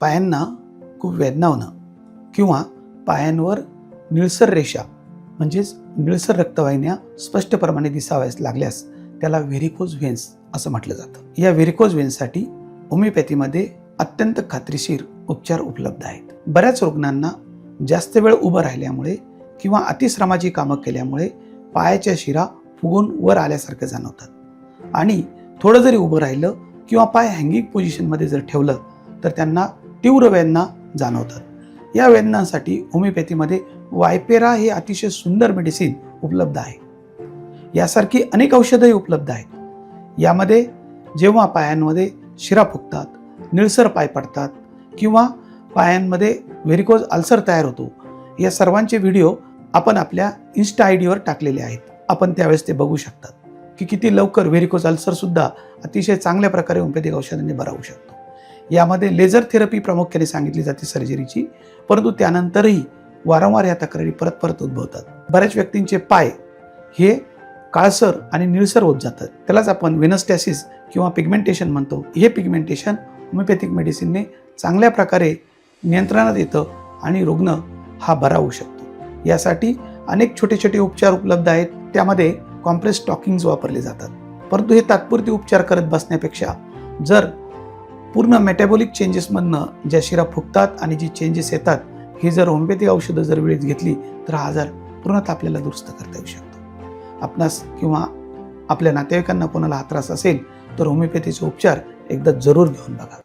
पायांना खूप वेदना होणं किंवा पायांवर निळसर रेषा म्हणजेच निळसर रक्तवाहिन्या स्पष्टप्रमाणे दिसाव्यास लागल्यास त्याला व्हेरिकोज व्हेन्स असं म्हटलं जातं। या व्हेरिकोज व्हेन्ससाठी होमिओपॅथीमध्ये अत्यंत खात्रीशीर उपचार उपलब्ध आहेत। बऱ्याच रुग्णांना जास्त वेळ उभं राहिल्यामुळे किंवा अतिश्रमाची कामं केल्यामुळे पायाच्या शिरा फुगून वर आल्यासारखं जाणवतात आणि थोडं जरी उभं राहिलं किंवा पाय हँगिंग पोझिशनमध्ये जर ठेवलं तर त्यांना तीव्र वेदना जाणवतात। या वेदनांसाठी होमिओपॅथीमध्ये वायपेरा हे अतिशय सुंदर मेडिसिन उपलब्ध आहे। यासारखी अनेक औषधंही उपलब्ध आहेत। यामध्ये जेव्हा पायांमध्ये शिरा फुगतात, निळसर पाय पडतात किंवा पायांमध्ये व्हेरिकोज अल्सर तयार होतो, या सर्वांचे व्हिडिओ आपण आपल्या इन्स्टा आयडीवर टाकलेले आहेत। आपण त्यावेळेस ते बघू शकतात की किती लवकर व्हेरिकोज अल्सर सुद्धा अतिशय चांगल्या प्रकारे होमिओपॅथिक औषधांनी बरा होऊ शकतो। यामध्ये लेझर थेरपी प्रामुख्याने सांगितली जाते सर्जरीची, परंतु त्यानंतरही वारंवार या तक्रारी परत उद्भवतात। बऱ्याच व्यक्तींचे पाय हे काळसर आणि निळसर होत जातात, त्यालाच आपण व्हेनस्टॅसिस किंवा पिगमेंटेशन म्हणतो। हे पिगमेंटेशन होमिओपॅथिक मेडिसिनने चांगल्या प्रकारे नियंत्रणात येतं आणि रुग्ण हा बरा होऊ शकतो। यासाठी अनेक छोटे छोटे उपचार उपलब्ध आहेत। त्यामध्ये कॉम्प्रेस स्टॉकिंग्स वापरले जातात, परंतु हे तात्पुरते उपचार करत बसण्यापेक्षा जर पूर्ण मेटाबॉलिक चेंजेसमधनं ज्या शिरा फुगतात आणि जी चेंजेस येतात, ही जर होमिओपॅथिक औषधं जर वेळेत घेतली तर हा आजार पूर्णतः आपल्याला दुरुस्त करता येऊ शकतो। आपणास किंवा आपल्या नातेवाईकांना कोणाला हा त्रास असेल तर होमिओपॅथीचे उपचार एकदा जरूर घेऊन बघा।